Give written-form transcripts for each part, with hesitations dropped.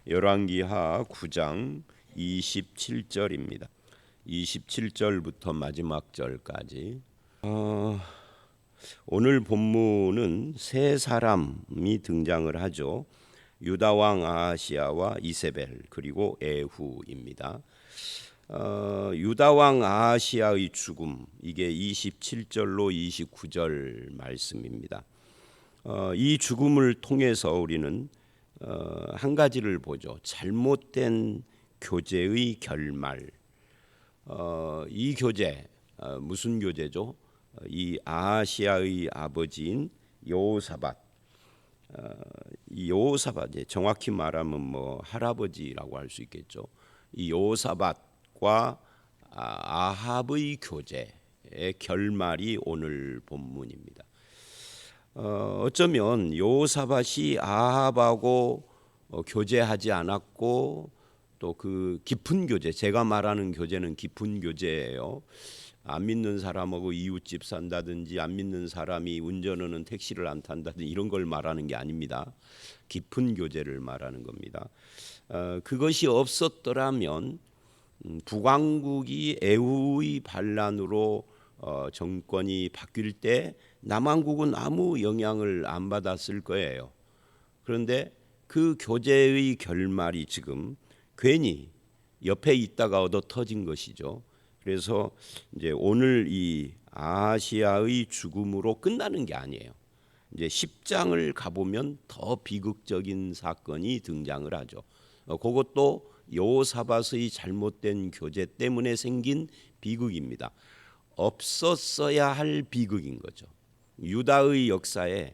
열왕기하 9장 27절입니다. 27절부터 마지막 절까지. 오늘 본문은 세 사람이 등장을 하죠. 유다 왕 아하시야와 이세벨 그리고 에후입니다. 유다 왕 아하시야의 죽음, 이게 27절로 29절 말씀입니다. 이 죽음을 통해서 우리는 한 가지를 보죠. 잘못된 교제의 결말. 이 교제, 무슨 교제죠? 이 아하시야의 아버지인 여호사밧, 이 여호사밧, 정확히 말하면 뭐 할아버지라고 할 수 있겠죠. 이 여호사밧과 아합의 교제의 결말이 오늘 본문입니다. 어쩌면 여호사밧이 아합하고 교제하지 않았고, 또 그 깊은 교제, 제가 말하는 교제는 깊은 교제예요. 안 믿는 사람하고 이웃집 산다든지, 안 믿는 사람이 운전하는 택시를 안 탄다든지, 이런 걸 말하는 게 아닙니다. 깊은 교제를 말하는 겁니다. 그것이 없었더라면 북왕국이 에후의 반란으로 정권이 바뀔 때 남왕국은 아무 영향을 안 받았을 거예요. 그런데 그 교제의 결말이 지금 괜히 옆에 있다가 얻어 터진 것이죠. 그래서 이제 오늘 이 아하시야의 죽음으로 끝나는 게 아니에요. 이제 10장을 가보면 더 비극적인 사건이 등장을 하죠. 그것도 여호사밧의 잘못된 교제 때문에 생긴 비극입니다. 없었어야 할 비극인 거죠. 유다의 역사에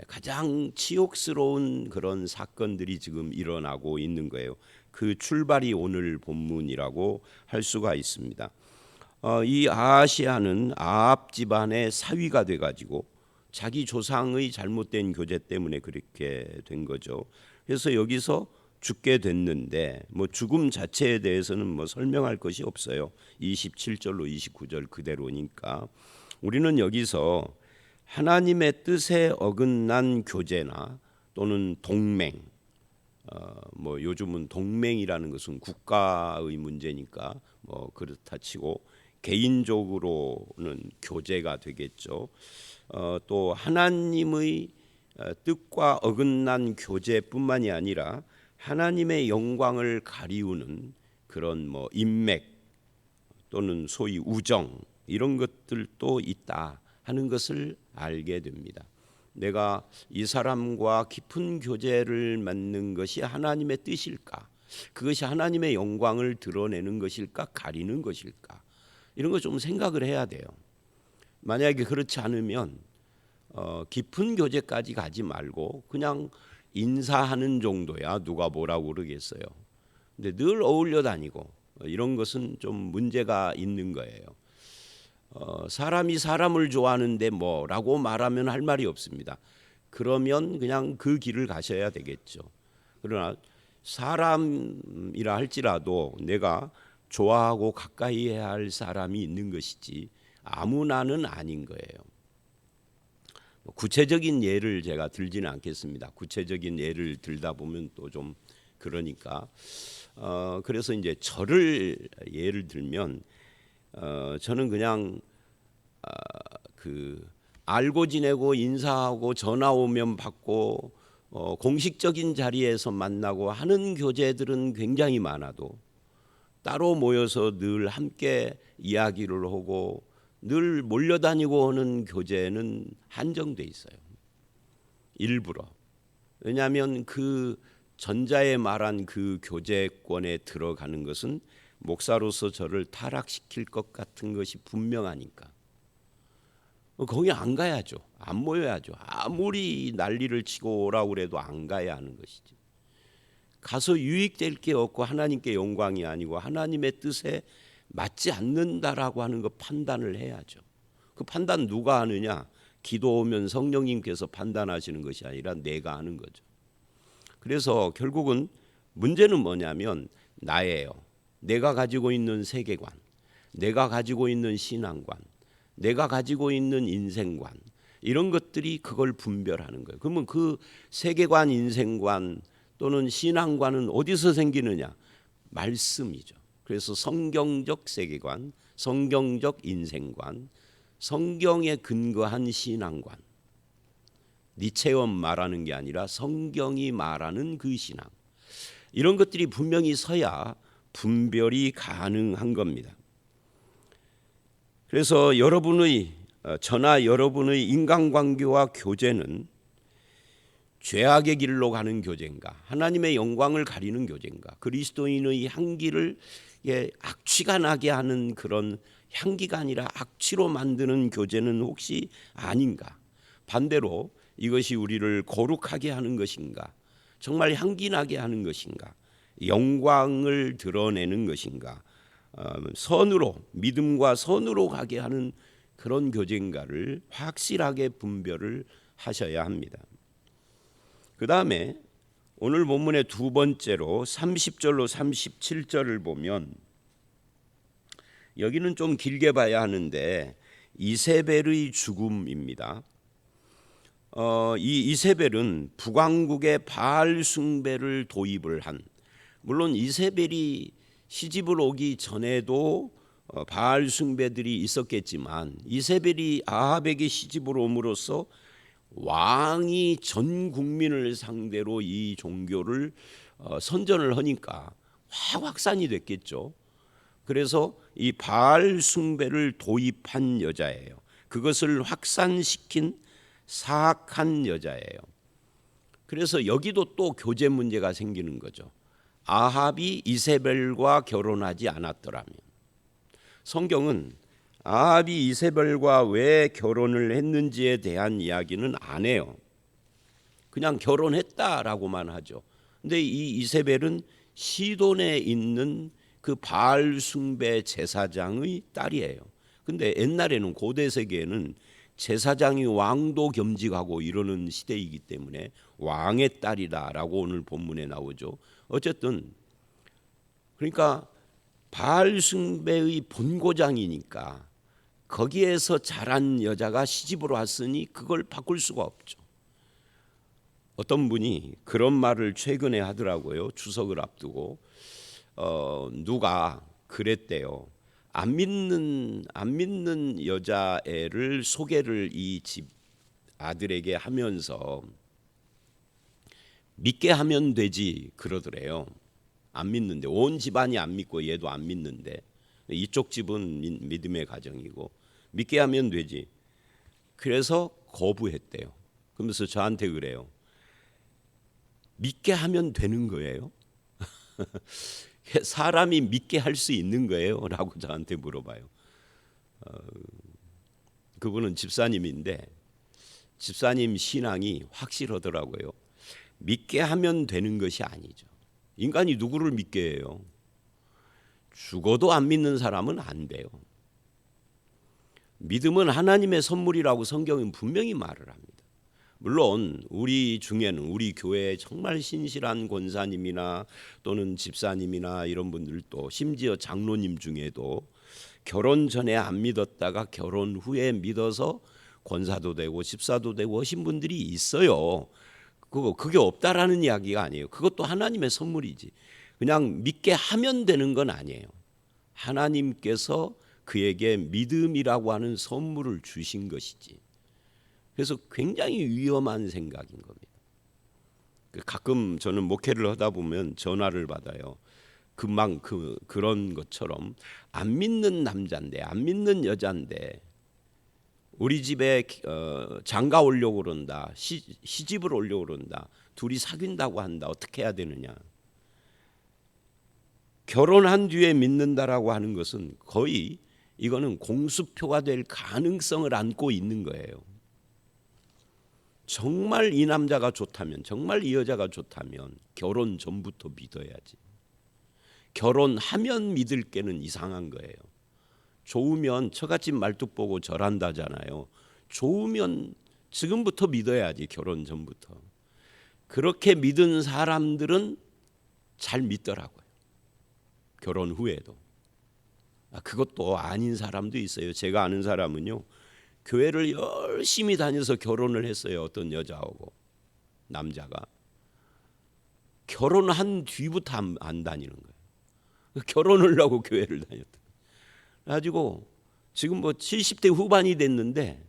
가장 치욕스러운 그런 사건들이 지금 일어나고 있는 거예요. 그 출발이 오늘 본문이라고 할 수가 있습니다. 이 아하시야는 아합 집안의 사위가 돼가지고 자기 조상의 잘못된 교제 때문에 그렇게 된 거죠. 그래서 여기서 죽게 됐는데 뭐 죽음 자체에 대해서는 뭐 설명할 것이 없어요. 27절로 29절 그대로니까. 우리는 여기서 하나님의 뜻에 어긋난 교제나 또는 동맹, 뭐 요즘은 동맹이라는 것은 국가의 문제니까 뭐 그렇다 치고 개인적으로는 교제가 되겠죠. 또 하나님의 뜻과 어긋난 교제뿐만이 아니라 하나님의 영광을 가리우는 그런 뭐 인맥 또는 소위 우정, 이런 것들도 있다 하는 것을 알게 됩니다. 내가 이 사람과 깊은 교제를 맺는 것이 하나님의 뜻일까? 그것이 하나님의 영광을 드러내는 것일까? 가리는 것일까? 이런 거 좀 생각을 해야 돼요. 만약에 그렇지 않으면 깊은 교제까지 가지 말고 그냥 인사하는 정도야 누가 뭐라고 그러겠어요. 근데 늘 어울려 다니고 이런 것은 좀 문제가 있는 거예요. 사람이 사람을 좋아하는데 뭐라고 말하면 할 말이 없습니다. 그러면 그냥 그 길을 가셔야 되겠죠. 그러나 사람이라 할지라도 내가 좋아하고 가까이 해야 할 사람이 있는 것이지 아무나는 아닌 거예요. 구체적인 예를 제가 들지는 않겠습니다. 구체적인 예를 들다 보면 또 좀 그러니까 그래서 이제 저를 예를 들면 저는 그냥 알고 지내고 인사하고 전화 오면 받고 공식적인 자리에서 만나고 하는 교제들은 굉장히 많아도 따로 모여서 늘 함께 이야기를 하고 늘 몰려다니고 하는 교제는 한정돼 있어요. 일부러. 왜냐하면 그 전자에 말한 그 교제권에 들어가는 것은 목사로서 저를 타락시킬 것 같은 것이 분명하니까 거기 안 가야죠. 안 모여야죠. 아무리 난리를 치고 오라고 그래도 안 가야 하는 것이지. 가서 유익될 게 없고 하나님께 영광이 아니고 하나님의 뜻에 맞지 않는다라고 하는 거 판단을 해야죠. 그 판단 누가 하느냐? 기도 오면 성령님께서 판단하시는 것이 아니라 내가 하는 거죠. 그래서 결국은 문제는 뭐냐면 나예요. 내가 가지고 있는 세계관, 내가 가지고 있는 신앙관, 내가 가지고 있는 인생관, 이런 것들이 그걸 분별하는 거예요. 그러면 그 세계관, 인생관 또는 신앙관은 어디서 생기느냐? 말씀이죠. 그래서 성경적 세계관, 성경적 인생관, 성경에 근거한 신앙관. 니체엄 말하는 게 아니라 성경이 말하는 그 신앙. 이런 것들이 분명히 서야 분별이 가능한 겁니다. 그래서 저나 여러분의 인간관계와 교제는 죄악의 길로 가는 교제인가, 하나님의 영광을 가리는 교제인가, 그리스도인의 향기를 악취가 나게 하는 그런 향기가 아니라 악취로 만드는 교제는 혹시 아닌가? 반대로 이것이 우리를 거룩하게 하는 것인가? 정말 향기 나게 하는 것인가? 영광을 드러내는 것인가? 선으로, 믿음과 선으로 가게 하는 그런 교제인가를 확실하게 분별을 하셔야 합니다. 그 다음에 오늘 본문의 두 번째로 30절로 37절을 보면, 여기는 좀 길게 봐야 하는데 이세벨의 죽음입니다. 이 이세벨은 북왕국의 바알 숭배를 도입을 한, 물론 이세벨이 시집을 오기 전에도 바알 숭배들이 있었겠지만 이세벨이 아합에게 시집을 옴으로써 왕이 전 국민을 상대로 이 종교를 선전을 하니까 확산이 됐겠죠. 그래서 이 바알 숭배를 도입한 여자예요. 그것을 확산시킨 사악한 여자예요. 그래서 여기도 또 교제 문제가 생기는 거죠. 아합이 이세벨과 결혼하지 않았더라면, 성경은 아합이 이세벨과 왜 결혼을 했는지에 대한 이야기는 안 해요. 그냥 결혼했다라고만 하죠. 근데 이 이세벨은 시돈에 있는 그 바알 숭배 제사장의 딸이에요. 근데 옛날에는 고대 세계에는 제사장이 왕도 겸직하고 이러는 시대이기 때문에 왕의 딸이다라고 오늘 본문에 나오죠. 어쨌든 그러니까 바알 숭배의 본고장이니까 거기에서 자란 여자가 시집으로 왔으니 그걸 바꿀 수가 없죠. 어떤 분이 그런 말을 최근에 하더라고요. 추석을 앞두고 누가 그랬대요. 안 믿는 여자애를 소개를 이 집 아들에게 하면서 믿게 하면 되지 그러더래요. 안 믿는데, 온 집안이 안 믿고 얘도 안 믿는데, 이쪽 집은 믿음의 가정이고 믿게 하면 되지. 그래서 거부했대요. 그러면서 저한테 그래요. 믿게 하면 되는 거예요? 사람이 믿게 할 수 있는 거예요? 라고 저한테 물어봐요. 그분은 집사님인데 집사님 신앙이 확실하더라고요. 믿게 하면 되는 것이 아니죠. 인간이 누구를 믿게 해요? 죽어도 안 믿는 사람은 안 돼요. 믿음은 하나님의 선물이라고 성경은 분명히 말을 합니다. 물론 우리 중에는, 우리 교회에 정말 신실한 권사님이나 또는 집사님이나 이런 분들도, 심지어 장로님 중에도 결혼 전에 안 믿었다가 결혼 후에 믿어서 권사도 되고 집사도 되고 하신 분들이 있어요. 그게 없다라는 이야기가 아니에요. 그것도 하나님의 선물이지. 그냥 믿게 하면 되는 건 아니에요. 하나님께서 그에게 믿음이라고 하는 선물을 주신 것이지. 그래서 굉장히 위험한 생각인 겁니다. 가끔 저는 목회를 하다 보면 전화를 받아요. 그런 것처럼 안 믿는 남자인데, 안 믿는 여자인데 우리 집에 장가 오려고 그런다, 시집을 오려고 그런다, 둘이 사귄다고 한다, 어떻게 해야 되느냐. 결혼한 뒤에 믿는다라고 하는 것은 거의 이거는 공수표가 될 가능성을 안고 있는 거예요. 정말 이 남자가 좋다면, 정말 이 여자가 좋다면 결혼 전부터 믿어야지. 결혼하면 믿을 게는 이상한 거예요. 좋으면 처갓집 말뚝 보고 절한다잖아요. 좋으면 지금부터 믿어야지, 결혼 전부터. 그렇게 믿은 사람들은 잘 믿더라고요. 결혼 후에도. 그것도 아닌 사람도 있어요. 제가 아는 사람은요, 교회를 열심히 다녀서 결혼을 했어요. 어떤 여자하고, 남자가. 결혼한 뒤부터 안 다니는 거예요. 결혼을 하고 교회를 다녔다. 그래가지고 지금 뭐 70대 후반이 됐는데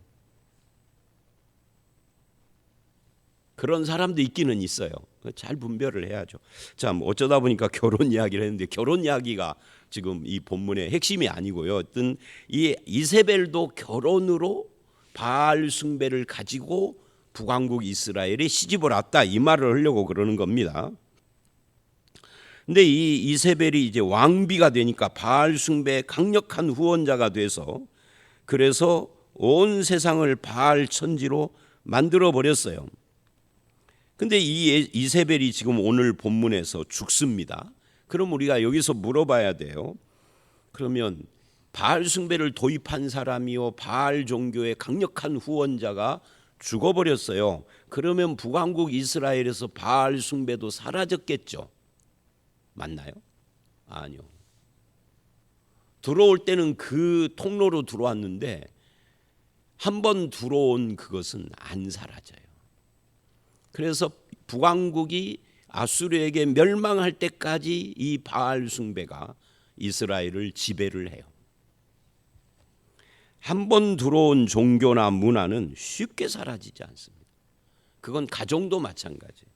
그런 사람도 있기는 있어요. 잘 분별을 해야죠. 참 어쩌다 보니까 결혼 이야기를 했는데 결혼 이야기가 지금 이 본문의 핵심이 아니고요. 어떤 이 이세벨도 결혼으로 바알 숭배를 가지고 북왕국 이스라엘에 시집을 왔다 이 말을 하려고 그러는 겁니다. 근데 이 이세벨이 이제 왕비가 되니까 바알 숭배의 강력한 후원자가 돼서 그래서 온 세상을 바알 천지로 만들어 버렸어요. 근데 이 이세벨이 지금 오늘 본문에서 죽습니다. 그럼 우리가 여기서 물어봐야 돼요. 그러면 바알 숭배를 도입한 사람이요 바알 종교의 강력한 후원자가 죽어버렸어요. 그러면 북왕국 이스라엘에서 바알 숭배도 사라졌겠죠. 맞나요? 아니요. 들어올 때는 그 통로로 들어왔는데 한 번 들어온 그것은 안 사라져요. 그래서 북왕국이 아수르에게 멸망할 때까지 이 바알 숭배가 이스라엘을 지배를 해요. 한 번 들어온 종교나 문화는 쉽게 사라지지 않습니다. 그건 가정도 마찬가지예요.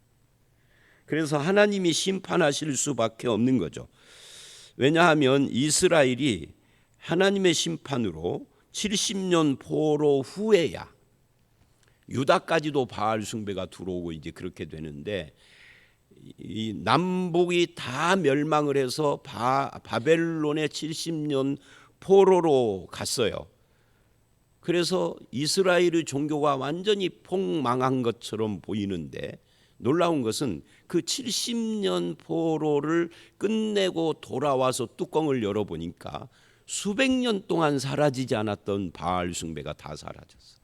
그래서 하나님이 심판하실 수밖에 없는 거죠. 왜냐하면 이스라엘이 하나님의 심판으로 70년 포로 후에야 유다까지도 바알 숭배가 들어오고 이제 그렇게 되는데 이 남북이 다 멸망을 해서 바벨론의 70년 포로로 갔어요. 그래서 이스라엘의 종교가 완전히 폭망한 것처럼 보이는데 놀라운 것은 그 70년 포로를 끝내고 돌아와서 뚜껑을 열어보니까 수백 년 동안 사라지지 않았던 바알 숭배가 다 사라졌어요.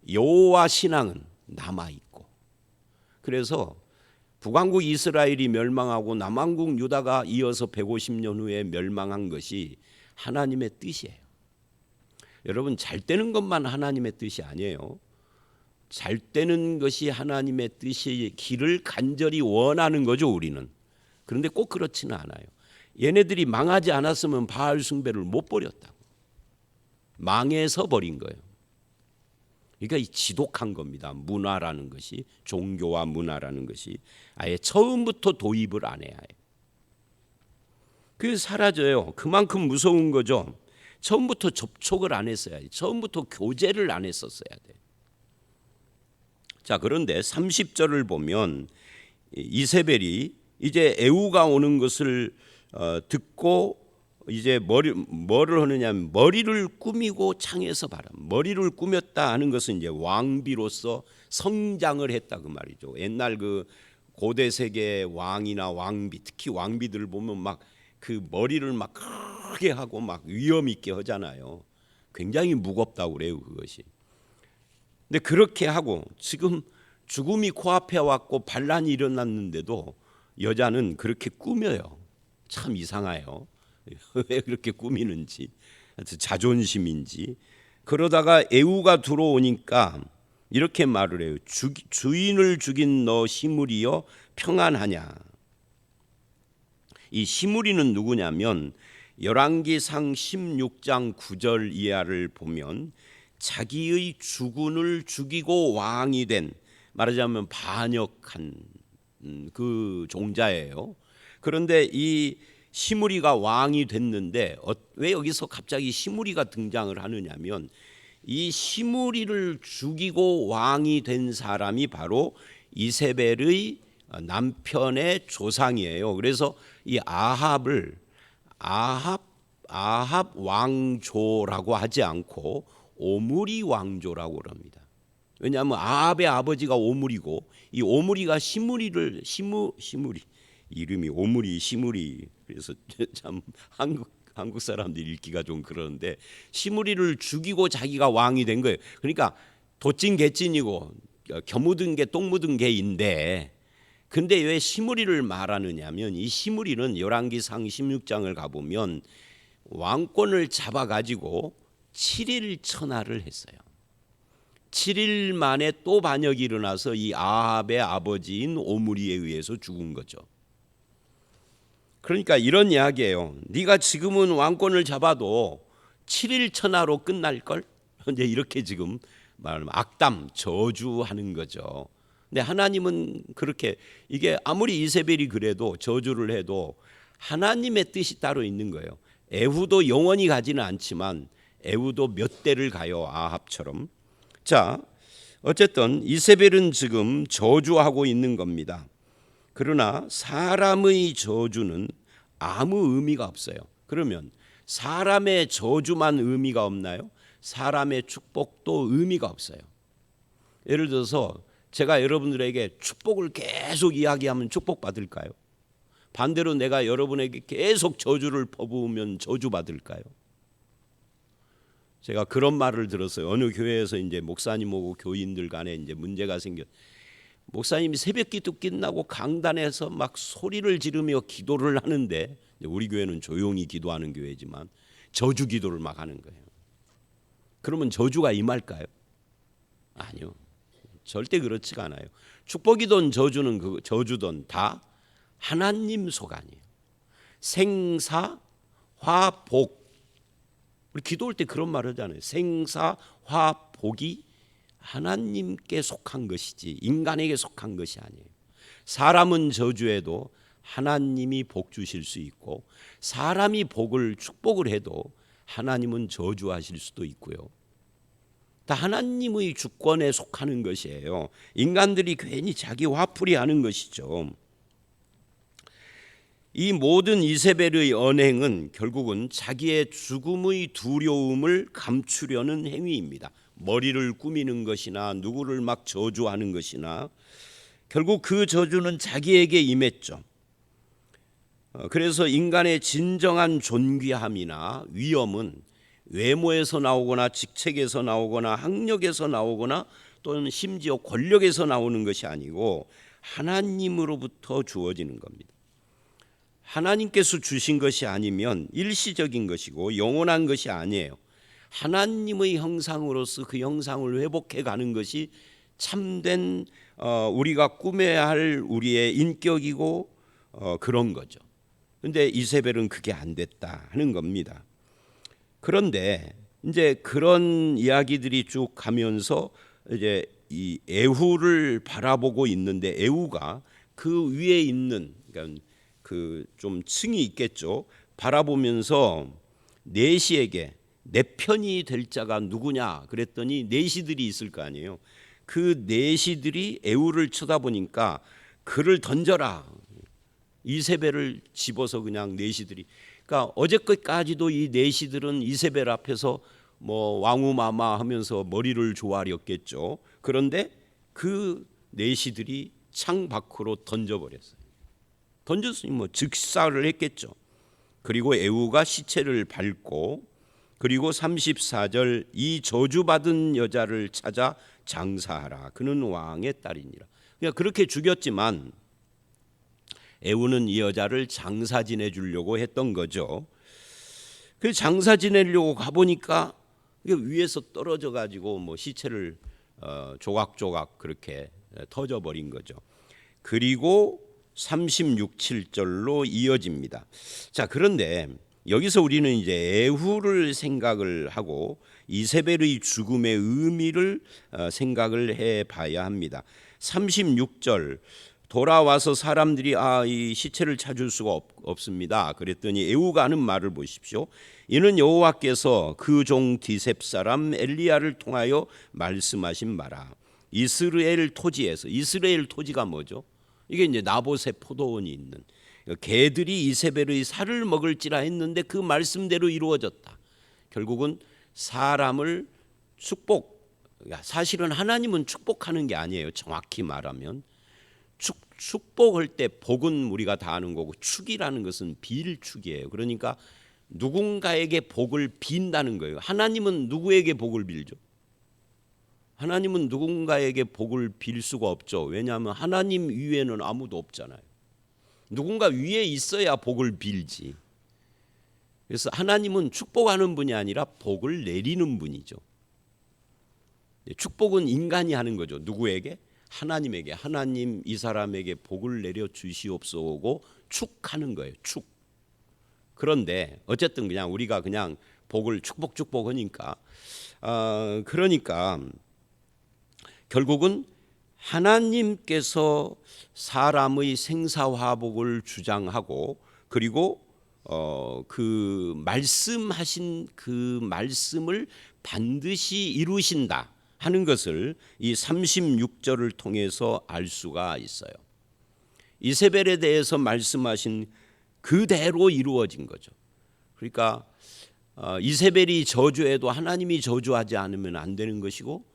여호와 신앙은 남아있고 그래서 북왕국 이스라엘이 멸망하고 남왕국 유다가 이어서 150년 후에 멸망한 것이 하나님의 뜻이에요. 여러분 잘 되는 것만 하나님의 뜻이 아니에요. 잘 되는 것이 하나님의 뜻의 길을 간절히 원하는 거죠 우리는. 그런데 꼭 그렇지는 않아요. 얘네들이 망하지 않았으면 바알 숭배를 못 버렸다고. 망해서 버린 거예요. 그러니까 이 지독한 겁니다. 문화라는 것이 종교와 문화라는 것이 아예 처음부터 도입을 안 해야 해요. 그게 사라져요. 그만큼 무서운 거죠. 처음부터 접촉을 안 했어야지. 처음부터 교제를 안 했었어야 돼. 자, 그런데 30절을 보면 이세벨이 이제 애우가 오는 것을 듣고 이제 뭐를 하느냐면 머리를 꾸미고 창에서 바람. 머리를 꾸몄다 하는 것은 이제 왕비로서 성장을 했다 그 말이죠. 옛날 그 고대 세계 왕이나 왕비, 특히 왕비들 보면 막 그 머리를 막 크게 하고 막 위험 있게 하잖아요. 굉장히 무겁다고 그래요 그것이. 근데 그렇게 하고 지금 죽음이 코앞에 왔고 반란이 일어났는데도 여자는 그렇게 꾸며요. 참 이상해요. 왜 그렇게 꾸미는지, 자존심인지. 그러다가 애우가 들어오니까 이렇게 말을 해요. 주인을 죽인 너 시므리여 평안하냐. 이 시므리는 누구냐면 열왕기상 16장 9절 이하를 보면 자기의 주군을 죽이고 왕이 된, 말하자면 반역한 그 종자예요. 그런데 이 시므리가 왕이 됐는데 왜 여기서 갑자기 시므리가 등장을 하느냐면 이 시므리를 죽이고 왕이 된 사람이 바로 이세벨의 남편의 조상이에요. 그래서 이 아합을 아합 왕조라고 하지 않고 오므리 왕조라고 합니다. 왜냐하면 아합의 아버지가 오므리고 이 오므리가 시므리 이름이 오므리 시므리. 그래서 참 한국 사람들이 읽기가 좀 그러는데 시므리를 죽이고 자기가 왕이 된 거예요. 그러니까 도찐 개찐이고 겨 묻은 개 똥 묻은 개인데 근데 왜 시므리를 말하느냐면 이 시므리는 열왕기상 16장을 가보면 왕권을 잡아가지고 7일 천하를 했어요. 7일 만에 또 반역이 일어나서 이 아합의 아버지인 오므리에 의해서 죽은 거죠. 그러니까 이런 이야기예요. 네가 지금은 왕권을 잡아도 7일 천하로 끝날 걸. 이제 이렇게 지금 말하면 악담, 저주하는 거죠. 근데 하나님은 그렇게, 이게 아무리 이세벨이 그래도 저주를 해도 하나님의 뜻이 따로 있는 거예요. 에후도 영원히 가지는 않지만 에후도 몇 대를 가요, 아합처럼. 자, 어쨌든 이세벨은 지금 저주하고 있는 겁니다. 그러나 사람의 저주는 아무 의미가 없어요. 그러면 사람의 저주만 의미가 없나요? 사람의 축복도 의미가 없어요. 예를 들어서 제가 여러분들에게 축복을 계속 이야기하면 축복받을까요? 반대로 내가 여러분에게 계속 저주를 퍼부으면 저주받을까요? 제가 그런 말을 들었어요. 어느 교회에서 이제 목사님하고 교인들 간에 이제 문제가 생겼. 목사님이 새벽기도 끝나고 강단에서 막 소리를 지르며 기도를 하는데, 우리 교회는 조용히 기도하는 교회지만 저주 기도를 막 하는 거예요. 그러면 저주가 임할까요? 아니요. 절대 그렇지가 않아요. 축복이든 저주는 저주든 다 하나님 소관이에요. 생사 화복. 우리 기도할 때 그런 말 하잖아요. 생사 화복이 하나님께 속한 것이지 인간에게 속한 것이 아니에요. 사람은 저주해도 하나님이 복 주실 수 있고, 사람이 축복을 해도 하나님은 저주하실 수도 있고요. 다 하나님의 주권에 속하는 것이에요. 인간들이 괜히 자기 화풀이 하는 것이죠. 이 모든 이세벨의 언행은 결국은 자기의 죽음의 두려움을 감추려는 행위입니다. 머리를 꾸미는 것이나 누구를 막 저주하는 것이나 결국 그 저주는 자기에게 임했죠. 그래서 인간의 진정한 존귀함이나 위엄은 외모에서 나오거나 직책에서 나오거나 학력에서 나오거나 또는 심지어 권력에서 나오는 것이 아니고 하나님으로부터 주어지는 겁니다. 하나님께서 주신 것이 아니면 일시적인 것이고 영원한 것이 아니에요. 하나님의 형상으로서 그 형상을 회복해 가는 것이 참된 우리가 꾸며야 할 우리의 인격이고 그런 거죠. 그런데 이세벨은 그게 안 됐다 하는 겁니다. 그런데 이제 그런 이야기들이 쭉 가면서 이제 이 에후를 바라보고 있는데, 에후가 그 위에 있는, 그러니까 그 좀 층이 있겠죠. 바라보면서 내시에게 내 편이 될 자가 누구냐 그랬더니 내시들이 있을 거 아니에요. 그 내시들이 에후를 쳐다보니까 그를 던져라. 이세벨을 집어서 그냥 내시들이. 그러니까 어제까지도 이 내시들은 이세벨 앞에서 뭐 왕우마마 하면서 머리를 조아렸겠죠. 그런데 그 내시들이 창 밖으로 던져버렸어요. 던졌으니 뭐 즉사를 했겠죠. 그리고 에후가 시체를 밟고, 그리고 34절 이 저주받은 여자를 찾아 장사하라. 그는 왕의 딸이니라. 그러니까 그렇게 죽였지만 에후는 이 여자를 장사 지내주려고 했던 거죠. 그 장사 지내려고 가보니까 위에서 떨어져 가지고 뭐 시체를 조각조각 그렇게 터져버린 거죠. 그리고 36, 7절로 이어집니다. 자, 그런데 여기서 우리는 이제 에후를 생각을 하고 이세벨의 죽음의 의미를 생각을 해봐야 합니다. 36절 돌아와서 사람들이 이 시체를 찾을 수가 없습니다. 그랬더니 에후가 하는 말을 보십시오. 이는 여호와께서 그 종 디셉 사람 엘리야를 통하여 말씀하신 바라. 이스라엘 토지에서, 이스라엘 토지가 뭐죠? 이게 이제 나봇의 포도원이 있는, 개들이 이세벨의 살을 먹을지라 했는데 그 말씀대로 이루어졌다. 결국은 사람을 사실은 하나님은 축복하는 게 아니에요. 정확히 말하면 축복할 때 복은 우리가 다 아는 거고, 축이라는 것은 빌축이에요. 그러니까 누군가에게 복을 빈다는 거예요. 하나님은 누구에게 복을 빌죠? 하나님은 누군가에게 복을 빌 수가 없죠. 왜냐하면 하나님 위에는 아무도 없잖아요. 누군가 위에 있어야 복을 빌지. 그래서 하나님은 축복하는 분이 아니라 복을 내리는 분이죠. 축복은 인간이 하는 거죠. 누구에게? 하나님에게. 하나님 이 사람에게 복을 내려 주시옵소고 축하는 거예요. 축. 그런데 어쨌든 그냥 우리가 그냥 복을 축복 하니까 그러니까 결국은 하나님께서 사람의 생사화복을 주장하고 그리고 그 말씀하신 그 말씀을 반드시 이루신다 하는 것을 이 36절을 통해서 알 수가 있어요. 이세벨에 대해서 말씀하신 그대로 이루어진 거죠. 그러니까 이세벨이 저주해도 하나님이 저주하지 않으면 안 되는 것이고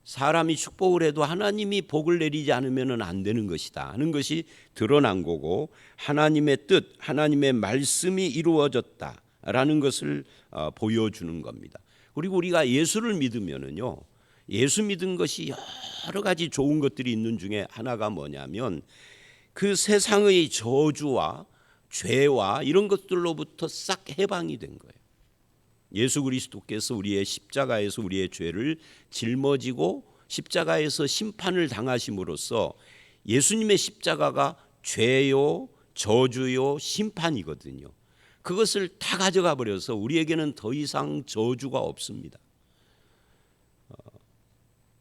사람이 축복을 해도 하나님이 복을 내리지 않으면 안 되는 것이다 하는 것이 드러난 거고 하나님의 뜻, 하나님의 말씀이 이루어졌다라는 것을 보여주는 겁니다. 그리고 우리가 예수를 믿으면은요, 예수 믿은 것이 여러 가지 좋은 것들이 있는 중에 하나가 뭐냐면 그 세상의 저주와 죄와 이런 것들로부터 싹 해방이 된 거예요. 예수 그리스도께서 우리의 십자가에서 우리의 죄를 짊어지고 십자가에서 심판을 당하심으로써 예수님의 십자가가 죄요, 저주요, 심판이거든요. 그것을 다 가져가 버려서 우리에게는 더 이상 저주가 없습니다.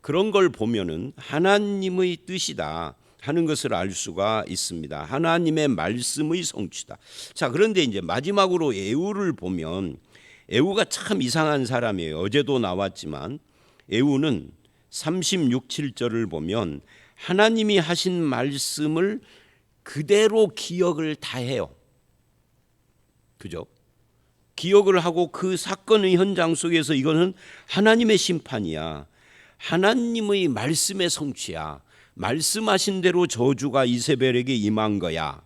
그런 걸 보면은 하나님의 뜻이다 하는 것을 알 수가 있습니다. 하나님의 말씀의 성취다. 자, 그런데 이제 마지막으로 에후를 보면 에후가 참 이상한 사람이에요. 어제도 나왔지만 에후는 36, 7절을 보면 하나님이 하신 말씀을 그대로 기억을 다 해요. 그죠? 기억을 하고 그 사건의 현장 속에서 이거는 하나님의 심판이야. 하나님의 말씀의 성취야. 말씀하신 대로 저주가 이세벨에게 임한 거야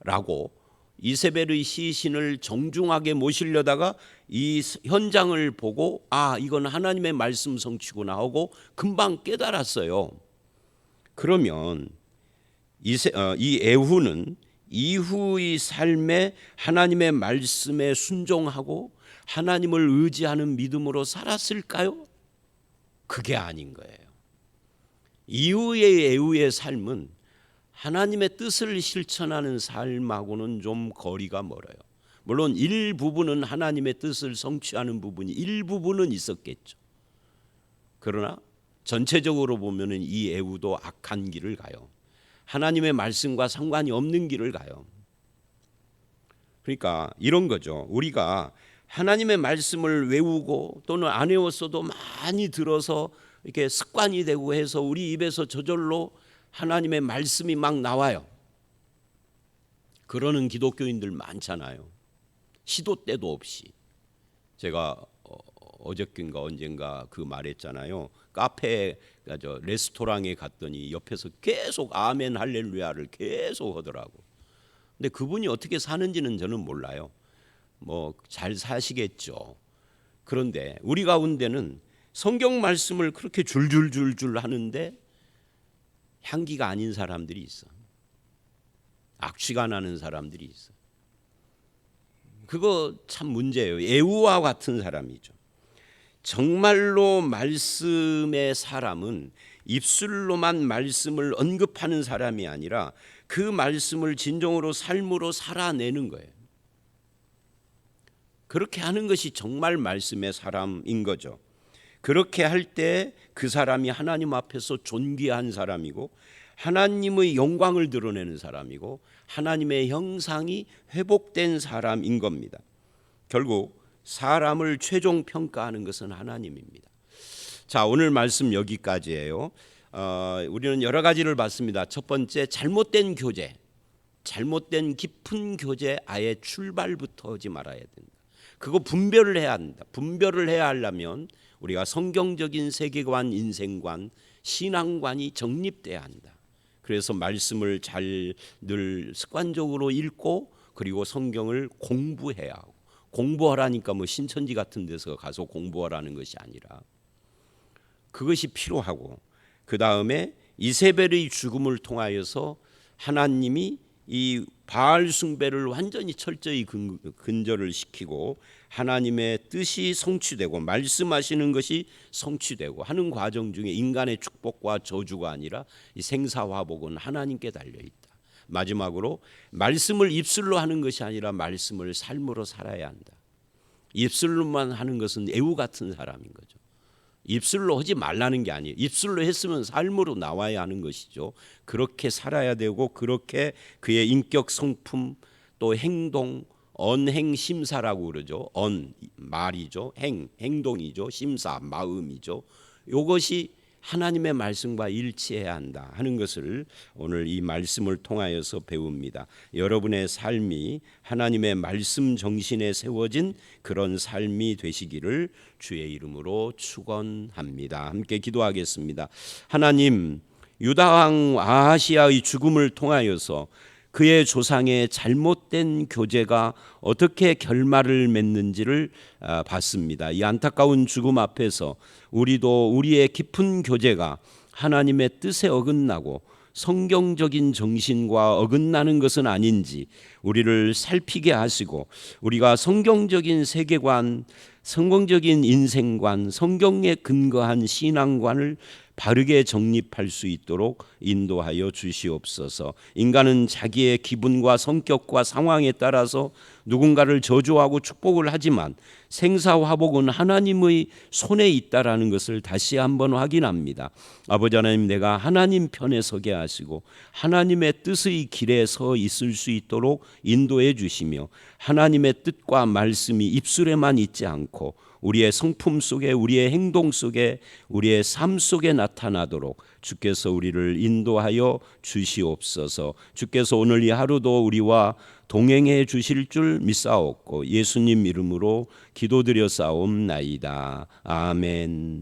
라고 이세벨의 시신을 정중하게 모시려다가 이 현장을 보고 이건 하나님의 말씀 성취구나 하고 금방 깨달았어요. 그러면 이 에후는 이후의 삶에 하나님의 말씀에 순종하고 하나님을 의지하는 믿음으로 살았을까요? 그게 아닌 거예요. 이후의 에후의 삶은 하나님의 뜻을 실천하는 삶하고는 좀 거리가 멀어요. 물론 일부분은 하나님의 뜻을 성취하는 부분이 일부분은 있었겠죠. 그러나 전체적으로 보면은 이 에후도 악한 길을 가요. 하나님의 말씀과 상관이 없는 길을 가요. 그러니까 이런 거죠. 우리가 하나님의 말씀을 외우고 또는 안 외웠어도 많이 들어서 이렇게 습관이 되고 해서 우리 입에서 저절로 하나님의 말씀이 막 나와요. 그러는 기독교인들 많잖아요. 시도 때도 없이. 제가 어저께인가 언젠가 그 말했잖아요. 카페, 레스토랑에 갔더니 옆에서 계속 아멘 할렐루야를 계속 하더라고. 근데 그분이 어떻게 사는지는 저는 몰라요. 뭐 잘 사시겠죠. 그런데 우리 가운데는 성경 말씀을 그렇게 줄줄줄줄 하는데 향기가 아닌 사람들이 있어. 악취가 나는 사람들이 있어. 그거 참 문제예요. 에후와 같은 사람이죠. 정말로 말씀의 사람은 입술로만 말씀을 언급하는 사람이 아니라 그 말씀을 진정으로 삶으로 살아내는 거예요. 그렇게 하는 것이 정말 말씀의 사람인 거죠. 그렇게 할 때 그 사람이 하나님 앞에서 존귀한 사람이고 하나님의 영광을 드러내는 사람이고 하나님의 형상이 회복된 사람인 겁니다. 결국 사람을 최종 평가하는 것은 하나님입니다. 자, 오늘 말씀 여기까지예요. 우리는 여러 가지를 봤습니다. 첫 번째, 잘못된 교제, 잘못된 깊은 교제 아예 출발부터 하지 말아야 된다. 그거 분별을 해야 한다. 분별을 해야 하려면 우리가 성경적인 세계관, 인생관, 신앙관이 정립돼야 한다. 그래서 말씀을 잘 늘 습관적으로 읽고 그리고 성경을 공부해야 하고, 공부하라니까 뭐 신천지 같은 데서 가서 공부하라는 것이 아니라 그것이 필요하고, 그 다음에 이세벨의 죽음을 통하여서 하나님이 이 바알 숭배를 완전히 철저히 근절을 시키고 하나님의 뜻이 성취되고 말씀하시는 것이 성취되고 하는 과정 중에 인간의 축복과 저주가 아니라 이 생사화복은 하나님께 달려 있다. 마지막으로 말씀을 입술로 하는 것이 아니라 말씀을 삶으로 살아야 한다. 입술로만 하는 것은 애우 같은 사람인 거죠. 입술로 하지 말라는 게 아니에요. 입술로 했으면 삶으로 나와야 하는 것이죠. 그렇게 살아야 되고 그렇게 그의 인격 성품 또 행동 언행심사라고 그러죠. 말이죠. 행동이죠. 심사 마음이죠. 이것이 하나님의 말씀과 일치해야 한다 하는 것을 오늘 이 말씀을 통하여서 배웁니다. 여러분의 삶이 하나님의 말씀 정신에 세워진 그런 삶이 되시기를 주의 이름으로 축원합니다. 함께 기도하겠습니다. 하나님, 유다왕 아하시아의 죽음을 통하여서 그의 조상의 잘못된 교제가 어떻게 결말을 맺는지를 봤습니다. 이 안타까운 죽음 앞에서 우리도 우리의 깊은 교제가 하나님의 뜻에 어긋나고 성경적인 정신과 어긋나는 것은 아닌지 우리를 살피게 하시고 우리가 성경적인 세계관, 성경적인 인생관, 성경에 근거한 신앙관을 바르게 정립할 수 있도록 인도하여 주시옵소서. 인간은 자기의 기분과 성격과 상황에 따라서 누군가를 저주하고 축복을 하지만 생사화복은 하나님의 손에 있다라는 것을 다시 한번 확인합니다. 아버지 하나님, 내가 하나님 편에 서게 하시고 하나님의 뜻의 길에 서 있을 수 있도록 인도해 주시며 하나님의 뜻과 말씀이 입술에만 있지 않고 우리의 성품 속에, 우리의 행동 속에, 우리의 삶 속에 나타나도록 주께서 우리를 인도하여 주시옵소서. 주께서 오늘 이 하루도 우리와 동행해 주실 줄 믿사옵고 예수님 이름으로 기도드려 싸움나이다. 아멘.